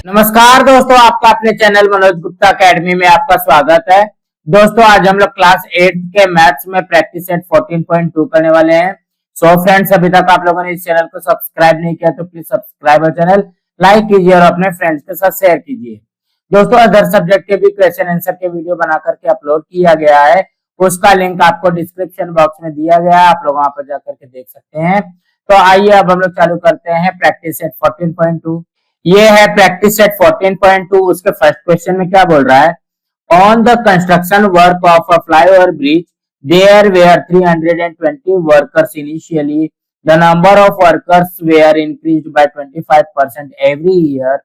नमस्कार दोस्तों, आपका अपने चैनल मनोज गुप्ता एकेडमी में आपका स्वागत है। दोस्तों आज हम लोग क्लास 8 के मैथ्स में प्रैक्टिस सेट 14.2 करने वाले हैं। सो फ्रेंड्स, अभी तक आप लोगों ने इस चैनल को सब्सक्राइब नहीं किया तो प्लीज सब्सक्राइब और चैनल लाइक कीजिए और अपने फ्रेंड्स के साथ शेयर कीजिए। दोस्तों अदर सब्जेक्ट के भी क्वेश्चन आंसर के वीडियो बना करके अपलोड किया गया है, उसका लिंक आपको डिस्क्रिप्शन बॉक्स में दिया गया है, आप लोग वहां पर जाकर के देख सकते हैं। तो आइए अब हम लोग चालू करते हैं प्रैक्टिस सेट 14.2। ये है प्रैक्टिस सेट 14.2। उसके फर्स्ट क्वेश्चन में क्या बोल रहा है, on the construction work of a flyover bridge there were 320 workers initially, the number of workers were increased by 25% every year,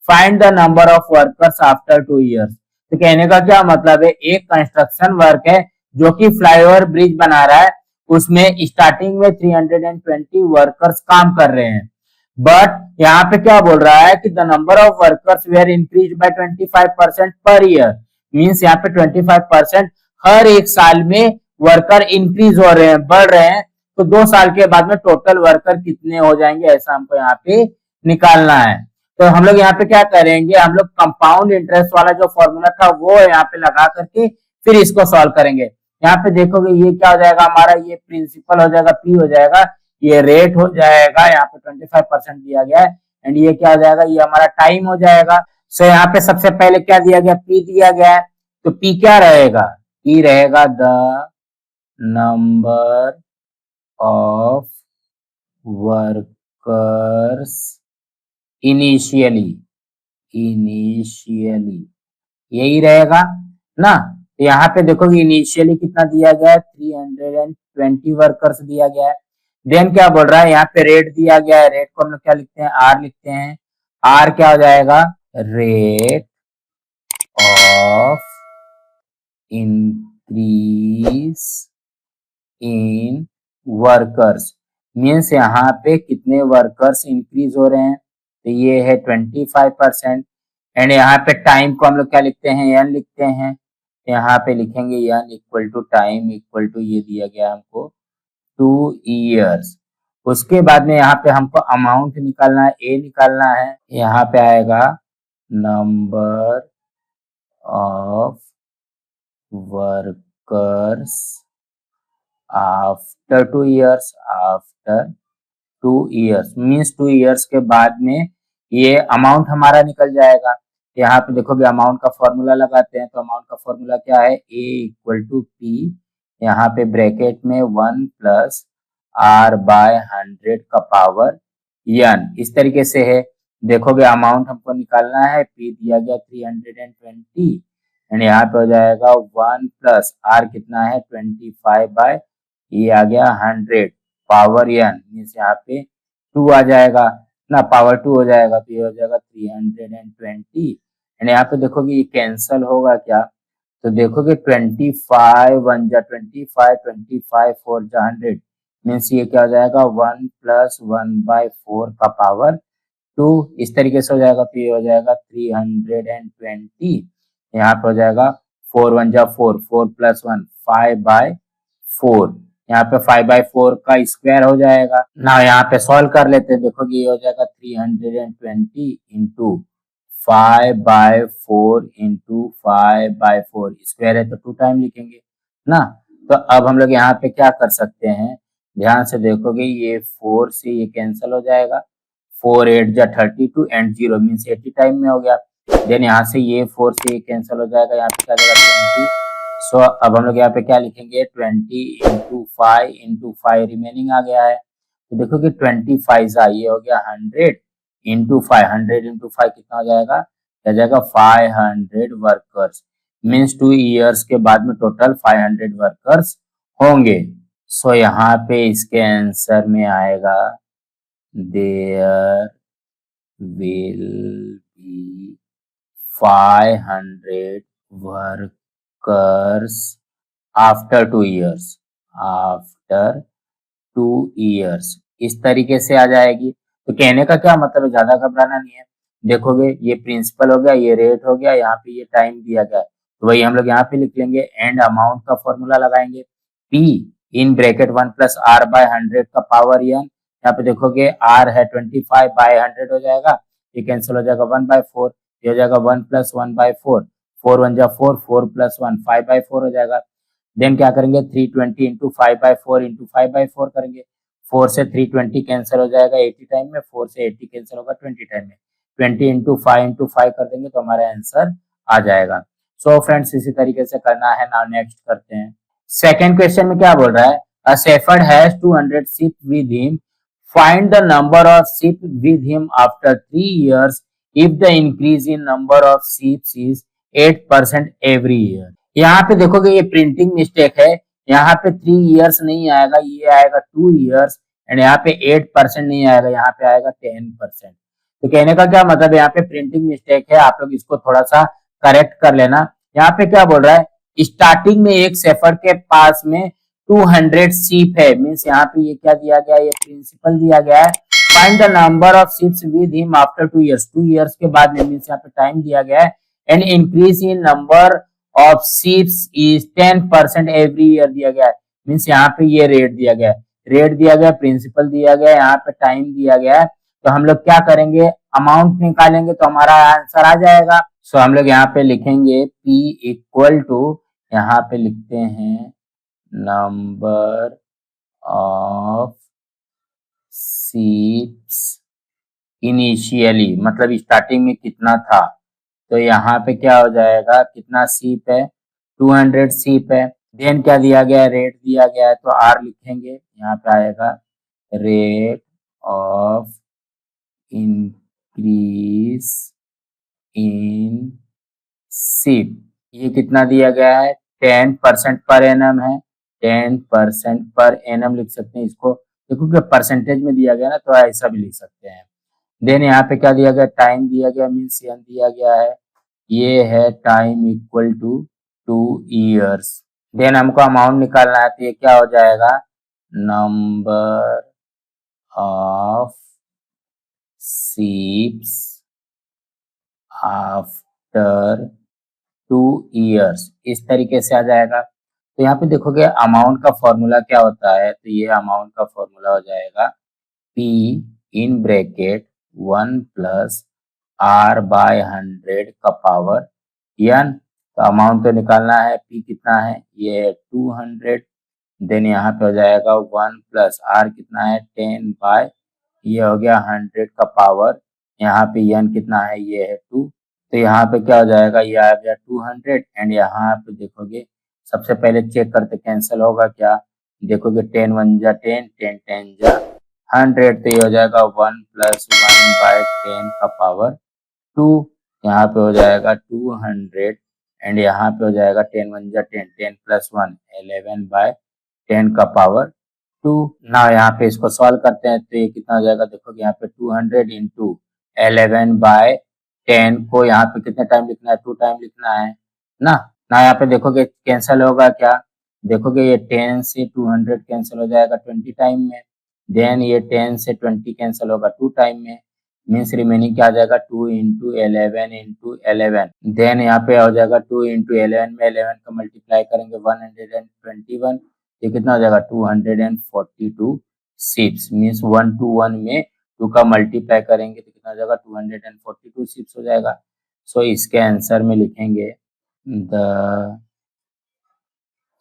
find the number of workers after 2 years. तो कहने का क्या मतलब है, एक कंस्ट्रक्शन वर्क है जो कि फ्लाईओवर ब्रिज बना रहा है, उसमें स्टार्टिंग में 320 वर्कर्स काम कर रहे हैं, बट यहाँ पे क्या बोल रहा है कि the number of workers were increase by 25% per year. Means यहाँ पे 25% हर एक साल में वर्कर इंक्रीज हो रहे हैं, बढ़ रहे हैं। तो 2 साल के बाद में टोटल वर्कर कितने हो जाएंगे, ऐसा हमको यहाँ पे निकालना है। तो हम लोग यहाँ पे क्या करेंगे, हम लोग कंपाउंड इंटरेस्ट वाला जो फॉर्मूला था वो यहाँ पे लगा करके फिर इसको सॉल्व करेंगे। यहाँ पे देखोगे ये क्या हो जाएगा हमारा, ये प्रिंसिपल हो जाएगा, पी हो जाएगा, ये रेट हो जाएगा, यहाँ पे 25% दिया गया है, एंड ये क्या हो जाएगा, ये हमारा टाइम हो जाएगा। सो यहाँ पे सबसे पहले क्या दिया गया, पी दिया गया है, तो पी क्या रहेगा, पी रहेगा the number of workers initially, यही रहेगा ना। तो यहाँ पे देखोगे इनिशियली कितना दिया गया है, 320 वर्कर्स दिया गया है। देन क्या बोल रहा है, यहाँ पे रेट दिया गया है, रेट को हम लोग क्या लिखते हैं, आर लिखते हैं। आर क्या हो जाएगा, rate of increase in workers, means यहाँ पे कितने वर्कर्स इंक्रीज हो रहे हैं, तो ये है 25%। एंड यहाँ पे टाइम को हम लोग क्या लिखते हैं, एन लिखते हैं। यहाँ पे लिखेंगे n equal to time equal to ये दिया गया हमको 2 ईयर्स। उसके बाद में यहाँ पे हमको अमाउंट निकालना है, ए निकालना है। यहाँ पे आएगा number of workers after 2 years, after 2 years means 2 years के बाद में ये अमाउंट हमारा निकल जाएगा। यहाँ पे देखोगे अमाउंट का फॉर्मूला लगाते हैं, तो अमाउंट का फॉर्मूला क्या है, ए इक्वल टू पी, यहाँ पे ब्रैकेट में 1 प्लस आर बाय 100 का पावर एन, इस तरीके से है। देखोगे अमाउंट हमको निकालना है, पी दिया गया 320 एंड यहाँ पे हो जाएगा 1 प्लस आर कितना है 25 बाय ये आ गया 100 पावर एन, मीन्स यहाँ पे 2 आ जाएगा ना, पावर 2 हो जाएगा, तो ये हो जाएगा 320 एंड यहाँ पे देखोगे ये कैंसल होगा क्या, तो देखोगे 25 1 जा 25, 25 4 जा 100, मीन्स ये क्या हो जाएगा 1 प्लस 1 बाय 4 का पावर 2, इस तरीके से हो जाएगा। तो ये हो जाएगा 320, यहाँ पे हो जाएगा 4 1 जा 4, 4 प्लस 1 5 बाय 4, यहाँ पे 5 बाय 4 का स्क्वायर हो जाएगा ना। यहाँ पे सॉल्व कर लेते हैं, देखोगे ये हो जाएगा 320 into 5 by 4 into 5 by 4, square है तो 2 टाइम लिखेंगे ना। तो अब हम लोग यहाँ पे क्या कर सकते हैं, ध्यान से देखोगे ये 4 से ये कैंसिल हो जाएगा, 4 8 जा 32 एंड 0 मीन्स 80 टाइम में हो गया। देन यहाँ से ये 4 से ये कैंसिल हो जाएगा, यहाँ पे क्या जाएगा 20। सो अब हम लोग यहाँ पे क्या लिखेंगे, 20 इंटू 5 रिमेनिंग आ गया है। तो देखो कि 25 ये हो गया 100 इंटू 5, 100 इंटू 5 कितना हो जाएगा, क्या जाएगा 500 वर्कर्स, मीन्स 2 ईयर्स के बाद में टोटल 500 वर्कर्स होंगे। सो यहाँ पे इसके आंसर में आएगा there will be 500 workers after 2 years, after 2 years, इस तरीके से आ जाएगी। तो कहने का क्या मतलब है, ज्यादा घबराना नहीं है। देखोगे ये प्रिंसिपल हो गया, ये रेट हो गया, यहाँ पे ये टाइम दिया गया, तो वही हम लोग यहाँ पे लिख लेंगे एंड अमाउंट का फॉर्मूला लगाएंगे, P in bracket 1 plus R by 100 का पावर एन। यहाँ पे देखोगे आर है 25 बाय 100 हो जाएगा, ये कैंसिल हो जाएगा 1/4, ये हो जाएगा 1 + 1/4, 4 1 जा 4, 4 + 1 5/4 हो जाएगा। देन क्या करेंगे 320 इंटू 5/4 इंटू 5/4 करेंगे, 4 से 320 कैंसिल हो जाएगा 80 टाइम में, 4 से 80 कैंसिल होगा 20 टाइम में, 20 इंटू 5 कर देंगे तो हमारा आंसर आ जाएगा। सो फ्रेंड्स इसी तरीके से करना है। नाउ नेक्स्ट करते हैं। सेकेंड क्वेश्चन में क्या बोल रहा है, अ shepherd has 200 sheep with him, find the number of sheep with him after 3 years if the increase in number of sheep is 8% every year। यहाँ पे देखोगे ये प्रिंटिंग मिस्टेक है, यहाँ पे 3 years नहीं आएगा, ये आएगा 2 years, एंड यहाँ पे 8% नहीं आएगा, यहाँ पे आएगा 10%। तो कहने का क्या मतलब है, यहाँ पे प्रिंटिंग मिस्टेक है, आप लोग इसको थोड़ा सा करेक्ट कर लेना। यहाँ पे क्या बोल रहा है, स्टार्टिंग में एक शेफर्ड के पास में 200 शीप है, मींस यहाँ पे ये क्या दिया गया है, ये प्रिंसिपल दिया गया है। Find the number of sheeps with him after 2 years, 2 years के बाद में, मींस यहाँ पे टाइम दिया गया है, and increase in number of sheeps is 10% every year दिया गया है, मींस यहाँ पे ये रेट दिया गया है, रेट दिया गया, प्रिंसिपल दिया गया, यहाँ पे टाइम दिया गया है। तो हम लोग क्या करेंगे, अमाउंट निकालेंगे तो हमारा आंसर आ जाएगा। सो हम लोग यहाँ पे लिखेंगे P इक्वल टू, यहाँ पे लिखते हैं नंबर ऑफ शीप्स इनिशियली, मतलब स्टार्टिंग में कितना था, तो यहाँ पे क्या हो जाएगा, कितना शीप है, 200 शीप है। देन क्या दिया गया है, रेट दिया गया है, तो R लिखेंगे, यहाँ पे आएगा rate of increase in sheep, ये कितना दिया गया है, 10% पर एनम है, 10% पर एनम लिख सकते हैं इसको, देखो कि परसेंटेज में दिया गया ना, तो ऐसा भी लिख सकते हैं। देन यहाँ पे क्या दिया गया, टाइम दिया गया, मीन्स एन दिया गया है, ये है time equal to 2 years। Then हमको अमाउंट निकालना है, तो ये क्या हो जाएगा, number of sheeps after 2 years, इस तरीके से आ जाएगा। तो यहाँ पे देखोगे अमाउंट का फॉर्मूला क्या होता है, तो ये अमाउंट का फॉर्मूला हो जाएगा P इन ब्रैकेट 1 + R/100 का पावर n। तो अमाउंट तो निकालना है, P कितना है, ये है 200, देन यहाँ पे हो जाएगा 1 + R कितना है 10/, ये हो गया 100 का पावर, यहाँ पे n कितना है, ये है 2, तो यहाँ पे क्या हो जाएगा, ये आ गया 200, एंड यहाँ पे देखोगे सबसे पहले चेक करते कैंसिल होगा क्या, देखोगे 10 1 जा 10, 10 10 जा 100, तो ये हो जाएगा 1 + 1/10 का पावर 2, यहाँ पे हो जाएगा 200, एंड यहाँ पे हो जाएगा 10 1 जा 10, 10 + 1 11/10 का पावर 2। ना यहाँ पे इसको सॉल्व करते हैं, तो ये कितना हो जाएगा, देखोगे यहाँ पे 200 इंटू 11/10 को यहाँ पे कितने टाइम लिखना है, 2 टाइम लिखना है ना यहाँ पे देखोगे कैंसिल होगा क्या, देखोगे ये 10 से 200 कैंसिल हो जाएगा 20 टाइम में, देन ये 10 से 20 कैंसिल होगा 2 टाइम में, मीन्स रिमेनिंग क्या आ जाएगा 2 इंटू 11, देन यहाँ पे हो जाएगा 2 इंटू 11 में 11 का मल्टीप्लाई करेंगे 121, ये कितना हो जाएगा 242 शिप्स, मीन्स 1 to 1 में 2 का मल्टीप्लाई करेंगे तो कितना हो जाएगा 242 शिप्स हो जाएगा। सो इसके आंसर में लिखेंगे the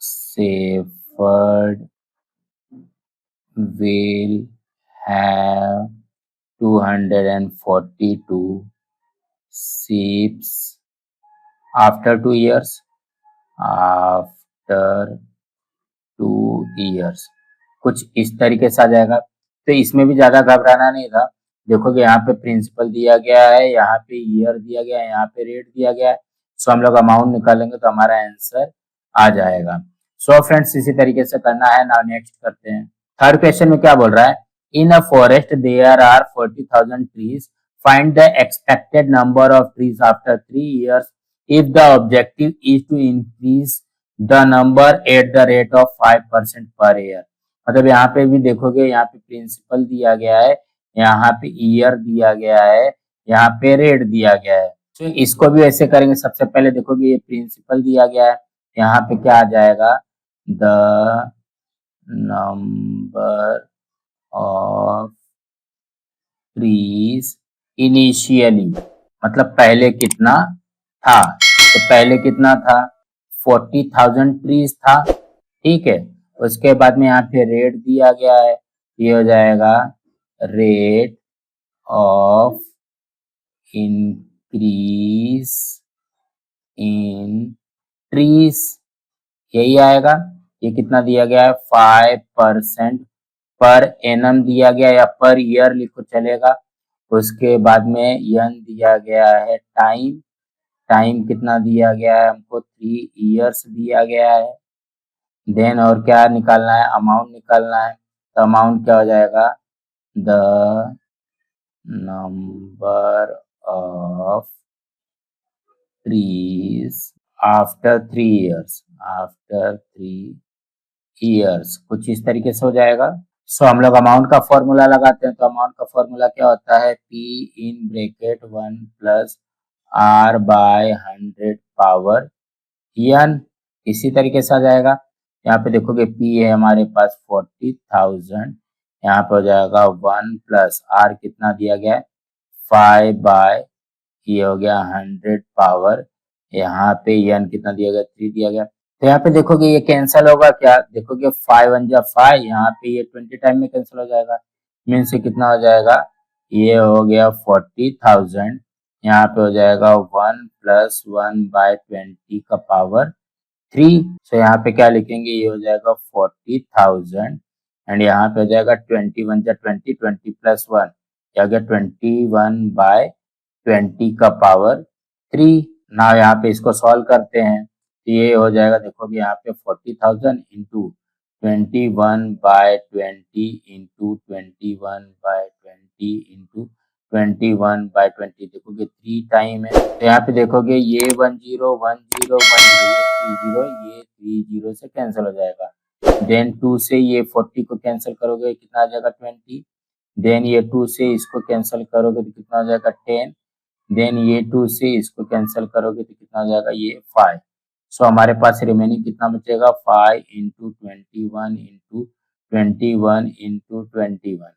shepherd will have 242 sheep after 2 years, after 2 years, कुछ इस तरीके से आ जाएगा। तो इसमें भी ज्यादा घबराना नहीं था, देखोगे यहाँ पे प्रिंसिपल दिया गया है, यहाँ पे ईयर दिया गया है, यहाँ पे रेट दिया गया है, सो हम लोग अमाउंट निकालेंगे तो हमारा आंसर आ जाएगा। सो फ्रेंड्स इसी तरीके से करना है। नाउ नेक्स्ट करते हैं। थर्ड क्वेश्चन में क्या बोल रहा है, in a forest there are 40,000 trees, find the expected number of trees after 3 years if the objective is to increase the number at the rate of 5% per year। मतलब यहाँ पे भी देखोगे, यहाँ पे प्रिंसिपल दिया गया है, यहाँ पे ईयर दिया गया है, यहाँ पे रेट दिया गया है। तो इसको भी ऐसे करेंगे, सबसे पहले देखोगे ये प्रिंसिपल दिया गया है, यहाँ पे क्या आ जाएगा, the number of trees initially मतलब पहले कितना था, तो पहले कितना था 40,000 ट्रीज था, ठीक है। उसके बाद में यहाँ पे रेट दिया गया है, ये हो जाएगा rate of increase in trees, यही आएगा। ये कितना दिया गया है 5% पर एनम दिया गया, या पर ईयर लिखो चलेगा। उसके बाद में यन दिया गया है टाइम, टाइम कितना दिया गया है हमको 3 इयर्स दिया गया है। देन और क्या निकालना है, अमाउंट निकालना है, तो अमाउंट क्या हो जाएगा the number of trees after 3 years, after 3 years, कुछ इस तरीके से हो जाएगा। सो हम लोग अमाउंट का फॉर्मूला लगाते हैं, तो अमाउंट का फॉर्मूला क्या होता है P in bracket 1 plus R by 100 power n, इसी तरीके से आ जाएगा। यहाँ पे देखोगे P है हमारे पास 40,000, यहाँ पे हो जाएगा 1 प्लस R कितना दिया गया है 5 बाय, ये हो गया 100 पावर, यहाँ पे n कितना दिया गया 3 दिया गया। तो यहाँ पे देखोगे ये कैंसिल होगा क्या, देखोगे 5 1 जा 5, यहाँ पे ये 20 टाइम में कैंसिल हो जाएगा, मीन से कितना हो जाएगा, ये हो गया 40,000, यहाँ पे हो जाएगा 1 प्लस 1 बाय 20 का पावर 3। सो यहाँ पे क्या लिखेंगे, ये हो जाएगा 40,000 एंड यहाँ पे हो जाएगा 21 जा 20, 20 प्लस 1, क्या हो गया 21 बाय 20 का पावर 3। ना यहाँ पे इसको सॉल्व करते हैं, तो ये हो जाएगा, देखोगे यहाँ पे 40,000 इंटू 21/20 इंटू 21/20 इंटू 21/20, देखोगे 3 टाइम है, तो यहाँ पे देखोगे ये 10 10 10 ये 30 से कैंसिल हो जाएगा। देन 2 से ये 40 को कैंसिल करोगे कितना आ जाएगा 20, देन ये 2 से इसको कैंसिल करोगे तो कितना हो जाएगा 10, देन ये 2 से इसको कैंसिल करोगे तो कितना हो जाएगा ये 5। सो हमारे पास रिमेनिंग कितना बचेगा 5 इंटू 21 इंटू 21 इंटू 21,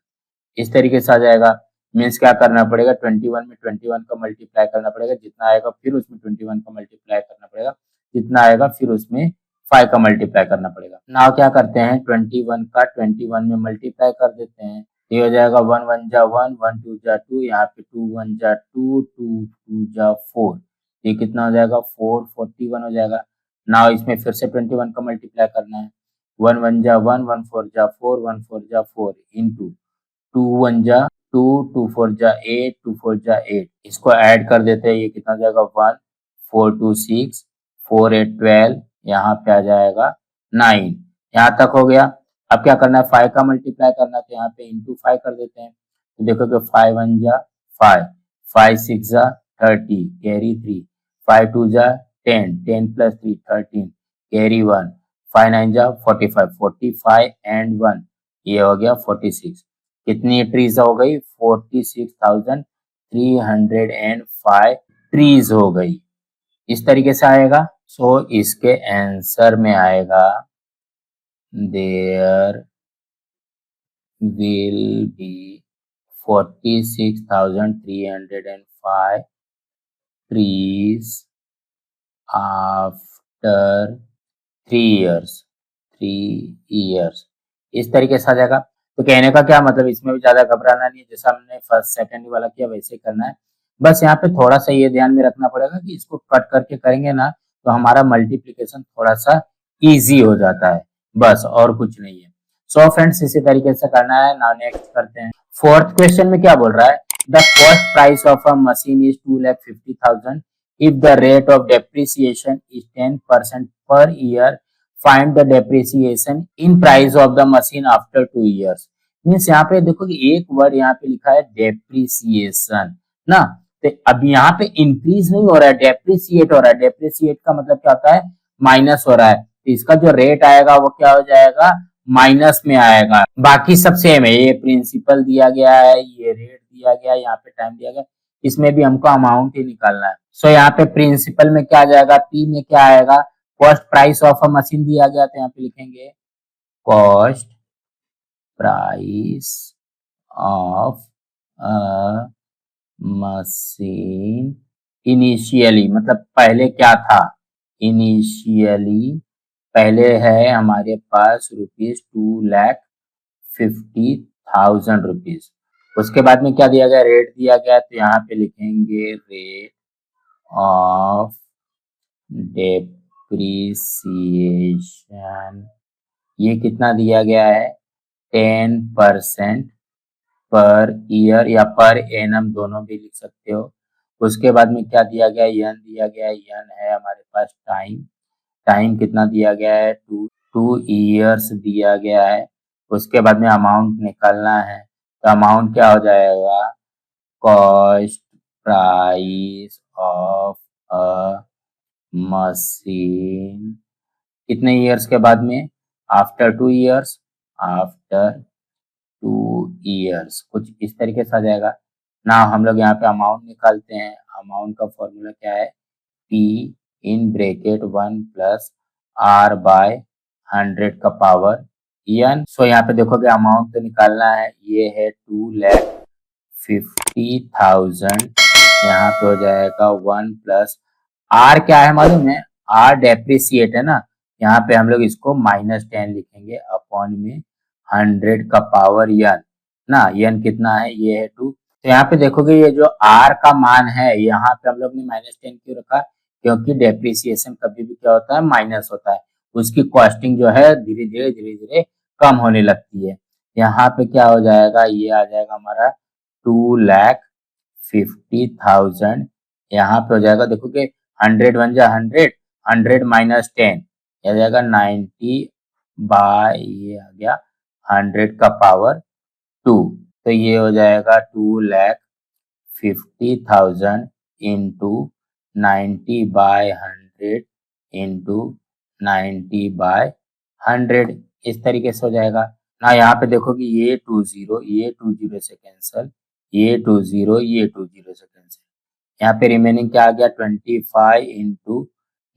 इस तरीके से आ जाएगा। मीन्स क्या करना पड़ेगा 21 में 21 का मल्टीप्लाई करना पड़ेगा, जितना आएगा फिर उसमें 21 का मल्टीप्लाई करना पड़ेगा, जितना आएगा फिर उसमें 5 का मल्टीप्लाई करना पड़ेगा। नाउ क्या करते हैं 21 का 21 में मल्टीप्लाई कर देते हैं, ये हो जाएगा 1 1 जा 1 1 2 जा 2, यहाँ पे 2 1 जा 2 2 2 जा 4, ये कितना हो जाएगा 4 41 हो जाएगा। नाउ इसमें फिर से 21 का मल्टीप्लाई करना है, 1 1 जा 1 1 4 जा 4 1 4 जा 4 इंटू 2 1 जा 2 2 4 जा 8 2 4 जा 8, इसको ऐड कर देते हैं, ये कितना हो जाएगा 1 4 2 6 4 8 12, यहाँ पे आ जाएगा 9, यहाँ तक हो गया। अब क्या करना है 5 का मल्टीप्लाई करना है, तो यहाँ पे इंटू 5 कर देते हैं, तो देखो कि 5 1 जा 5 5 6 जा 30 कैरी 3 5 2 जा 10 10 प्लस 3 13 कैरी 1 5 9 जा 45 45 एंड 1, ये हो गया 46। कितनी ट्रीज हो गई 46,305 ट्रीज हो गई, इस तरीके से आएगा। सो इसके आंसर में आएगा there will be 46,305 trees after 3 years, 3 years, इस तरीके से आ जाएगा। तो कहने का क्या मतलब, इसमें भी ज्यादा घबराना नहीं है, जैसा हमने फर्स्ट सेकंड वाला किया वैसे ही करना है। बस यहाँ पे थोड़ा सा ये ध्यान में रखना पड़ेगा कि इसको कट करके करेंगे ना तो हमारा मल्टीप्लीकेशन थोड़ा सा इजी हो जाता है, बस और कुछ नहीं है। सो फ्रेंड्स इसी तरीके से करना है। नाउ नेक्स्ट करते हैं। फोर्थ क्वेश्चन में क्या बोल रहा है, the cost price of a machine is 2,50,000 if the rate of depreciation is 10% per year, find the depreciation in price of the machine after 2 years। Means यहाँ पे देखो कि एक वर्ड यहाँ पे लिखा है डेप्रिसिएशन ना, तो अब यहाँ पे इंक्रीज नहीं हो रहा है, डेप्रिसिएट हो रहा है। डेप्रिसिएट का मतलब क्या होता है, माइनस हो रहा है, तो इसका जो रेट आएगा वो क्या हो जाएगा, माइनस में आएगा। बाकी सब सेम है, ये प्रिंसिपल दिया गया है, ये रेट दिया गया है, यहाँ पे टाइम दिया गया, इसमें भी हमको अमाउंट ही निकालना है। सो यहाँ पे प्रिंसिपल में क्या आ जाएगा, पी में क्या आएगा, cost price of a machine दिया गया, तो यहाँ पे लिखेंगे cost price of a machine initially मतलब पहले क्या था, इनिशियली पहले है हमारे पास ₹2,50,000। उसके बाद में क्या दिया गया, रेट दिया गया, तो यहाँ पे लिखेंगे रेट ऑफ डेप्रिसिएशन। ये कितना दिया गया है, 10% पर ईयर या पर एनम दोनों भी लिख सकते हो। उसके बाद में क्या दिया गया, यन दिया गया है, यन है हमारे पास टाइम, टाइम कितना दिया गया है, 2 ईयर्स दिया गया है। उसके बाद में अमाउंट निकालना है, तो अमाउंट क्या हो जाएगा, cost price of a machine कितने ईयर्स के बाद में, आफ्टर 2 ईयर्स, आफ्टर 2 ईयर्स, कुछ इस तरीके से आ जाएगा ना। हम लोग यहाँ पे अमाउंट निकालते हैं, अमाउंट का फॉर्मूला क्या है, P in bracket 1 plus R by 100 का पावर n। सो यहाँ पे देखोगे अमाउंट तो निकालना है, ये है 2,50,000, यहाँ पे हो जाएगा 1 प्लस R क्या है मालूम है, R डेप्रिसिएट है ना, यहाँ पे हम लोग इसको -10 लिखेंगे अपॉन में 100 का पावर n ना, n कितना है, ये है 2। तो यहाँ पे देखोगे ये जो R का मान है, यहाँ पे हम लोग ने -10 क्यों रखा, क्योंकि डेप्रिसिएशन कभी भी क्या होता है, माइनस होता है, उसकी कॉस्टिंग जो है धीरे धीरे कम होने लगती है। यहाँ पे क्या हो जाएगा, ये आ जाएगा हमारा 2,50,000, यहाँ पे हो जाएगा देखोगे 100 बन जा 100, 100 माइनस 10 आ जाएगा 90 बाय ये आ गया 100 का पावर 2। तो ये हो जाएगा 2,50,000 इंटू 90 बाय 100 इंटू 90 बाय 100, इस तरीके से हो जाएगा ना। यहाँ पे देखो कि ये 20 से कैंसल, ये 20 से कैंसल, यहाँ पे रिमेनिंग क्या आ गया, 25 इंटू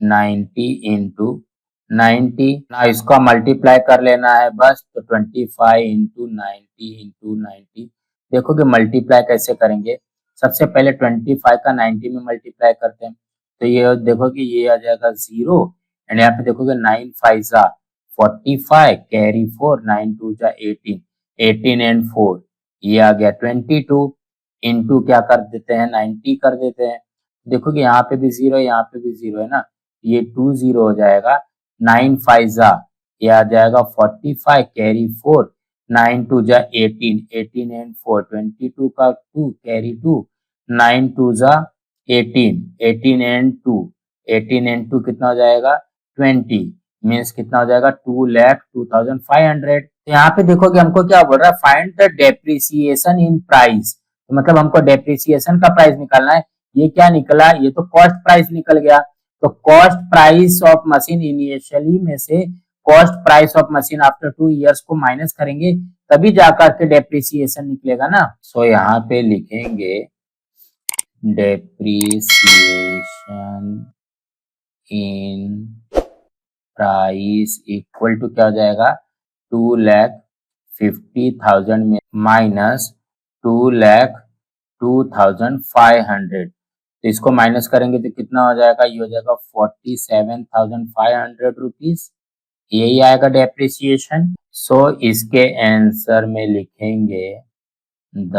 90 इंटू 90 ना, इसको मल्टीप्लाई कर लेना है बस, तो 25 इंटू 90 देखोगे मल्टीप्लाई कैसे करेंगे, सबसे पहले 25 का 90 में मल्टीप्लाई करते हैं, तो ये देखो कि ये आ जाएगा 0, एंड यहाँ पे देखोगे 9 5 जा 45 कैरी 4, 9 2 जा 18, 18 एंड 4 ये आ गया 22 इंटू क्या कर देते हैं 90 कर देते हैं, देखोगे यहाँ पे भी 0 है, यहाँ पे भी 0 है ना, ये 20 हो जाएगा, 9 5 जा ये आ जाएगा 45 कैरी 4, 9 2 जा 18, 18 एंड 4 22 का 2 कैरी 2, 9 2 जा 18, 18 एंड 2, 18 एंड 2 कितना हो जाएगा 20, मीन्स कितना हो जाएगा 2,02,500। यहाँ पे देखोगे हमको क्या बोल रहा है, find the depreciation in price, तो मतलब हमको डेप्रिसिएशन का प्राइस निकालना है। ये क्या निकला, ये तो कॉस्ट प्राइस निकल गया, तो cost price of machine initially में से cost price of machine after 2 years को माइनस करेंगे, तभी जाकर के डेप्रिसिएशन निकलेगा ना। सो यहाँ पे लिखेंगे depreciation in price equal to क्या हो जाएगा, 2,50,000 में माइनस 2,02,500, तो इसको माइनस करेंगे तो कितना हो जाएगा, ये हो जाएगा 47,500 रुपीज, यही आएगा डेप्रिसिएशन। सो इसके आंसर में लिखेंगे the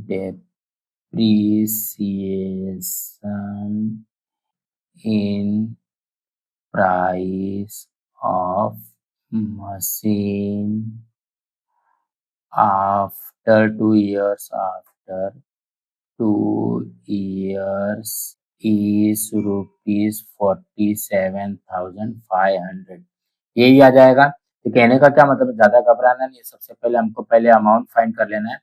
depreciation in price of machine after 2 years, after 2 years is ₹47,500, यही आ जाएगा। तो कहने का क्या मतलब, ज्यादा घबराना नहीं है, सबसे पहले हमको पहले अमाउंट फाइंड कर लेना है।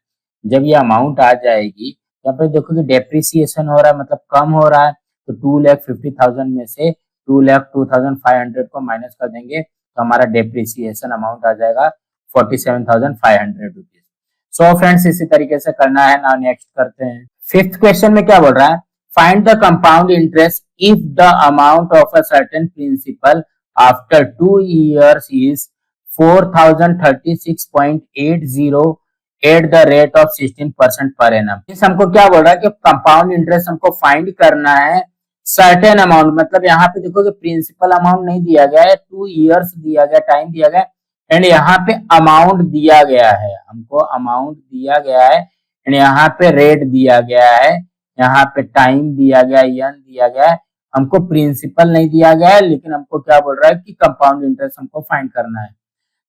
जब ये अमाउंट आ जाएगी, यहाँ पे देखो कि डेप्रिसिएशन हो रहा है मतलब कम हो रहा है, तो 2,50,000 में से 2,02,500 को माइनस कर देंगे, तो हमारा डेप्रिसिएशन अमाउंट आ जाएगा 47,500 रुपीज। सो फ्रेंड्स इसी तरीके से करना है ना। नेक्स्ट करते हैं, फिफ्थ क्वेश्चन में क्या बोल रहा है, find the compound interest if the amount of a certain principal after 2 years is 4,036.80 at the rate of 16% per annum. इस हमको क्या बोल रहा है कि कंपाउंड इंटरेस्ट हमको फाइंड करना है सर्टेन अमाउंट, मतलब यहाँ पे देखो कि प्रिंसिपल अमाउंट नहीं दिया गया है, 2 इयर्स दिया गया, टाइम दिया गया एंड यहाँ पे अमाउंट दिया गया है, हमको अमाउंट दिया गया है एंड यहाँ पे रेट दिया गया है, यहाँ पे टाइम दिया गया, यन दिया गया है, हमको प्रिंसिपल नहीं दिया गया है, लेकिन हमको क्या बोल रहा है कि कंपाउंड इंटरेस्ट हमको फाइंड करना है।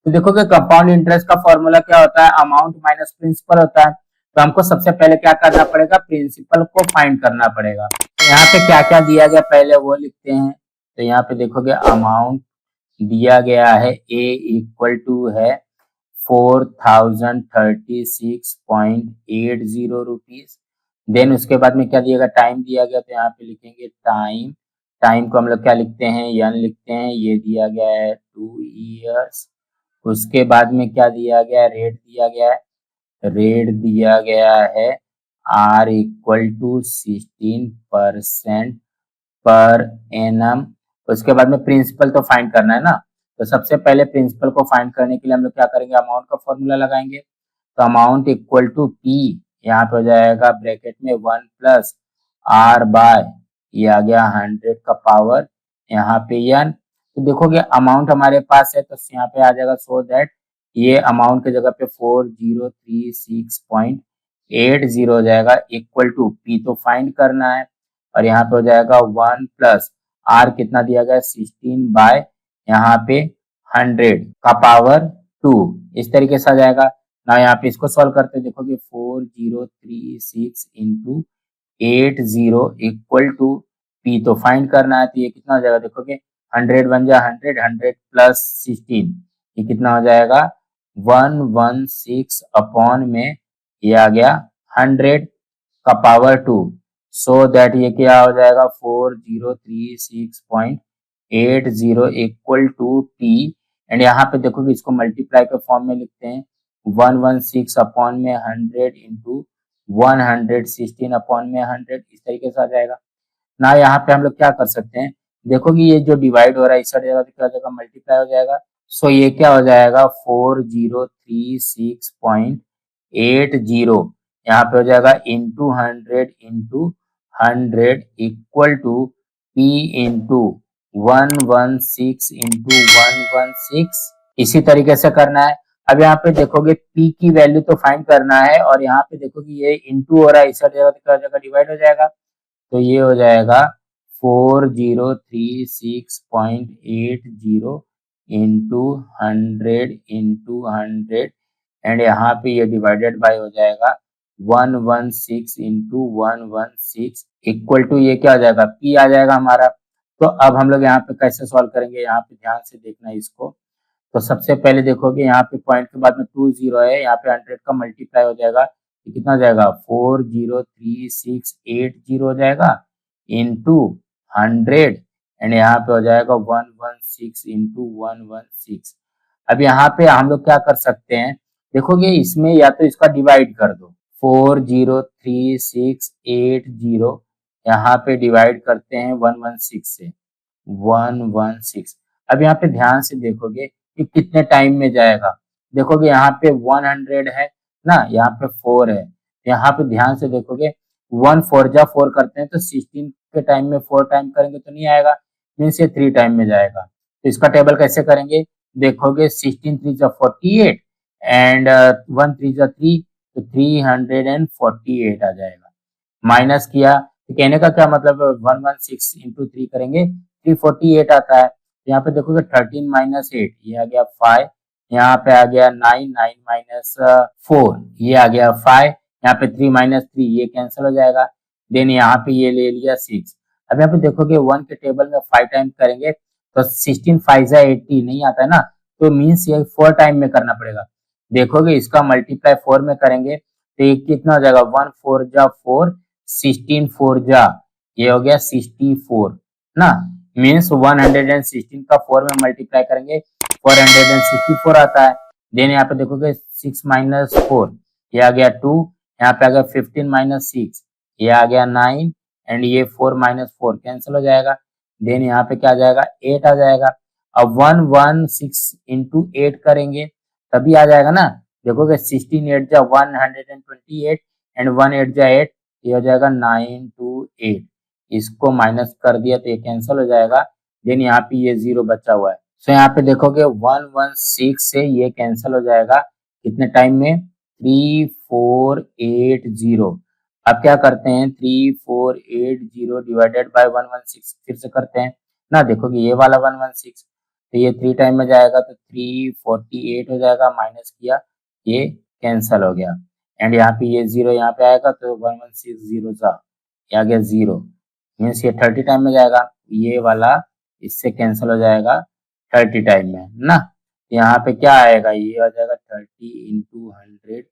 तो देखो कि कंपाउंड इंटरेस्ट का फॉर्मूला क्या होता है, अमाउंट माइनस प्रिंसिपल होता है। तो हमको सबसे पहले क्या करना पड़ेगा, प्रिंसिपल को फाइंड करना पड़ेगा। तो यहाँ पे क्या क्या दिया गया पहले वो लिखते हैं। तो यहाँ पे देखोगे अमाउंट दिया गया है ए इक्वल टू है 4036.80 रुपीज। देन उसके बाद में क्या दिएगा, टाइम दिया गया, तो यहाँ पे लिखेंगे टाइम, टाइम को हम लोग क्या लिखते हैं, यन लिखते हैं, ये दिया गया है 2 इयर्स। उसके बाद में क्या दिया गया, रेट दिया गया है, रेट दिया गया है are equal to 16% per annum. उसके बाद में प्रिंसिपल तो फाइंड करना है ना, तो सबसे पहले प्रिंसिपल को फाइंड करने के लिए हम लोग क्या करेंगे, अमाउंट का फॉर्मूला लगाएंगे। तो अमाउंट इक्वल टू पी, यहाँ पे हो जाएगा ब्रैकेट में 1 प्लस आर बाय, ये आ गया 100 का पावर, यहाँ पे एन। तो देखोगे अमाउंट हमारे पास है तो यहाँ पे आ जाएगा, सो दैट ये अमाउंट की जगह पे 4036.80 हो जाएगा, इक्वल टू पी तो फाइंड करना है और यहाँ पे हो जाएगा 1 प्लस आर कितना दिया गया 16 बाय यहाँ पे 100 का पावर 2, इस तरीके से आ जाएगा ना। यहाँ पे इसको सॉल्व करते देखोगे 4036 इंटू 80 इक्वल टू पी तो फाइंड करना है, तो ये कितना हो जाएगा, देखोगे 100 बन जाए 100, 100 प्लस 16 ये कितना हो जाएगा 116 अपॉन में ये आ गया 100 का पावर 2, सो दैट ये क्या हो जाएगा 4036.80 इक्वल टू पी। एंड यहाँ पे देखोगे इसको मल्टीप्लाई के फॉर्म में लिखते हैं, 116 अपॉन में 100 इंटू 116 अपॉन में 100, इस तरीके से आ जाएगा ना। यहाँ पे हम लोग क्या कर सकते हैं, देखोगे ये जो डिवाइड हो रहा है इस साइड जाएगा तो क्या हो जाएगा, मल्टीप्लाई हो जाएगा। सो ये क्या हो जाएगा 4036.80 यहाँ पे हो जाएगा into 100 equal to P into 116 into 116, इसी तरीके से करना है। अब यहाँ पे देखोगे पी की वैल्यू तो फाइंड करना है और यहाँ पे देखोगे ये इंटू हो रहा है इस साइड जाएगा तो क्या हो जाएगा, डिवाइड हो जाएगा। तो ये हो जाएगा 4036.80 इंटू 100 एंड यहाँ पे ये डिवाइडेड बाय हो जाएगा 116 इंटू 116 इक्वल टू ये क्या हो जाएगा, पी आ जाएगा हमारा। तो अब हम लोग यहाँ पे कैसे सॉल्व करेंगे, यहाँ पे ध्यान से देखना इसको। तो सबसे पहले देखोगे यहाँ पे पॉइंट के बाद में 20 है, यहाँ पे 100 का मल्टीप्लाई हो जाएगा, तो कितना हो जाएगा 403680 हो जाएगा इंटू 100 एंड यहाँ पे हो जाएगा 116 इंटू 116। अब यहाँ पे हम लोग क्या कर सकते हैं, देखोगे इसमें या तो इसका डिवाइड कर दो, 403680 यहाँ पे डिवाइड करते हैं 116 से, 116। अब यहाँ पे ध्यान से देखोगे कि कितने टाइम में जाएगा, देखोगे यहाँ पे 100 है ना, यहाँ पे 4 है, यहाँ पे ध्यान से देखोगे 1 4 जा 4 करते हैं तो 16 के टाइम में 4 टाइम करेंगे तो नहीं आएगा, मीन्स ये 3 टाइम में जाएगा। तो इसका टेबल कैसे करेंगे, देखोगे 16 3 जा 48 एंड 1 3 जा 3, तो 348 आ जाएगा। माइनस किया तो कहने का क्या मतलब, 116 इंटू 3 करेंगे 348 आता है। यहाँ पे देखोगे 13 माइनस 8 ये आ गया 5, यहाँ पे आ गया 9, 9 माइनस 4 ये आ गया 5, यहाँ पे 3 माइनस 3 ये कैंसिल हो जाएगा, देन यहाँ पे ये ले लिया 6। अब यहाँ पे देखोगे 1 के टेबल में 5 टाइम करेंगे तो 16 5 जा 80 नहीं आता है ना, तो मीन्स ये 4 टाइम में करना पड़ेगा। देखोगे इसका मल्टीप्लाई 4 में करेंगे तो ये कितना हो जाएगा, 1 4 जा 4, 16 4 जा ये हो गया 64 ना, मीन्स 116 का 4 में मल्टीप्लाई करेंगे 464 आता है। देन यहाँ पे देखोगे 6 माइनस 4 ये आ गया 2, यहाँ पे आ गया 15 माइनस 6 ये आ गया 9 एंड ये 4 माइनस 4 कैंसिल हो जाएगा। देन यहाँ पे क्या आ जाएगा 8 आ जाएगा। अब 116 इंटू 8 करेंगे तभी आ जाएगा ना, देखोगे 16 8 जा 128 एंड 1 8 जा 8, ये हो जाएगा 928। इसको माइनस कर दिया तो ये कैंसिल हो जाएगा। देन यहाँ पे ये 0 बचा हुआ है। सो यहाँ पे देखोगे 116 से ये कैंसिल हो जाएगा कितने टाइम में, 3480। अब क्या करते हैं, 3480 डिवाइडेड बाय 116 फिर से करते हैं ना। देखोगे ये वाला 116 तो ये 3 टाइम में जाएगा तो 348 हो जाएगा, माइनस किया ये कैंसिल हो गया। एंड यहाँ पे ये 0 यहाँ पे आएगा तो 1160 सा ये आ गया 0, मीन्स ये 30 टाइम में जाएगा। ये वाला इससे कैंसिल हो जाएगा 30 टाइम में ना। यहाँ पे क्या आएगा, ये आ जाएगा 30 इंटू 100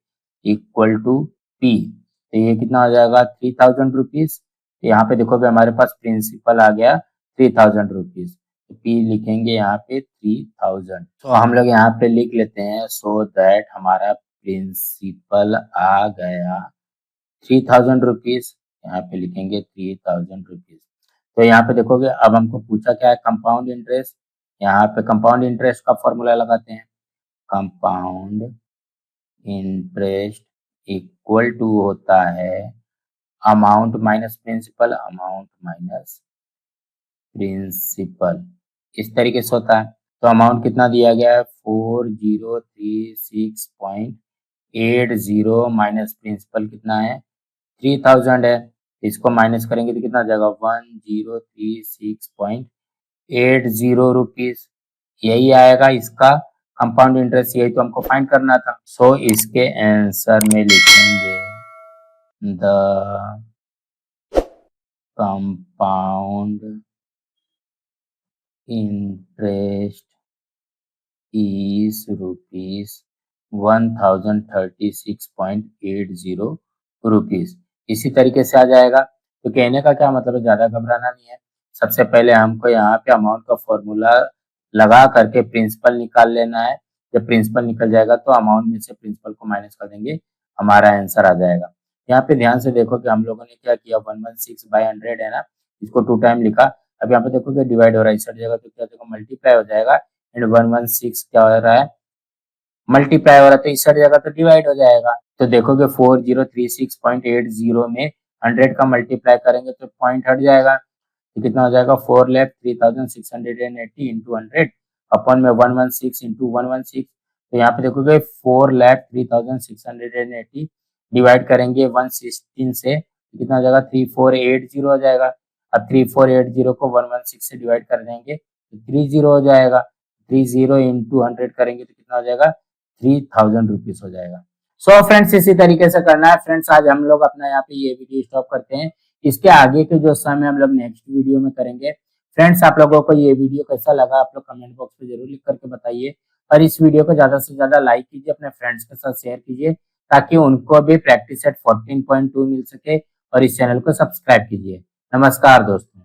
इक्वल टू पी, तो ये कितना हो जाएगा 3000 रुपीज। तो यहाँ पे देखोगे हमारे पास प्रिंसिपल आ गया 3000 रुपीज, तो पी लिखेंगे यहाँ पे 3000। तो हम लोग यहाँ पे लिख लेते हैं सो दैट हमारा प्रिंसिपल आ गया 3000 रुपीज, यहाँ पे लिखेंगे 3000 रुपीज। तो यहाँ पे देखोगे अब हमको पूछा क्या है, कंपाउंड इंटरेस्ट। यहाँ पे कंपाउंड इंटरेस्ट का फॉर्मूला लगाते हैं, कंपाउंड इंटरेस्ट इक्वल टू होता है amount minus principal, amount minus principal, इस तरीके से होता है। तो अमाउंट कितना दिया गया है 4036.80 माइनस प्रिंसिपल कितना है 3000 है। इसको माइनस करेंगे तो कितना आ जाएगा 1036.80 रुपीज, यही आएगा इसका कंपाउंड इंटरेस्ट। यही तो हमको फाइंड करना था। सो इसके आंसर में लिखेंगे the compound interest is rupees 1036.80 rupees, इसी तरीके से आ जाएगा। तो कहने का क्या मतलब है, ज्यादा घबराना नहीं है। सबसे पहले हमको यहाँ पे अमाउंट का फॉर्मूला लगा करके प्रिंसिपल निकाल लेना है। जब प्रिंसिपल निकल जाएगा तो अमाउंट में से प्रिंसिपल को माइनस कर देंगे, हमारा आंसर आ जाएगा। यहाँ पे ध्यान से देखो कि हम लोगों ने क्या किया, 116/100 है ना, इसको 2 टाइम लिखा। अब यहाँ पे देखोगे डिवाइड हो रहा है, इस जगह तो क्या देखो मल्टीप्लाई हो जाएगा, एंड 116 क्या हो रहा है मल्टीप्लाई हो रहा है, तो इस जगह तो डिवाइड हो जाएगा। तो देखोगे 4036.80 में 100 का मल्टीप्लाई करेंगे तो पॉइंट हट जाएगा, तो कितना हो जाएगा 4,03,680 इंटू 100 अपन में 116 इंटू 116। तो यहाँ पे देखोगे 4,03,680 डिवाइड करेंगे 116 से, कितना हो जाएगा 3480 हो जाएगा। अब 3480 को 116 से डिवाइड कर देंगे तो 30 हो जाएगा, 30 इंटू 100 करेंगे तो कितना हो जाएगा 3000 रुपीज हो जाएगा। सो फ्रेंड्स इसी तरीके से करना है। फ्रेंड्स आज हम लोग अपना यहाँ पे ये वीडियो स्टॉप करते हैं, इसके आगे के जो समय हम लोग नेक्स्ट वीडियो में करेंगे। फ्रेंड्स आप लोगों को ये वीडियो कैसा लगा आप लोग कमेंट बॉक्स में जरूर लिख करके बताइए, और इस वीडियो को ज्यादा से ज्यादा लाइक कीजिए, अपने फ्रेंड्स के साथ शेयर कीजिए ताकि उनको भी प्रैक्टिस सेट 14.2 मिल सके, और इस चैनल को सब्सक्राइब कीजिए। नमस्कार दोस्तों।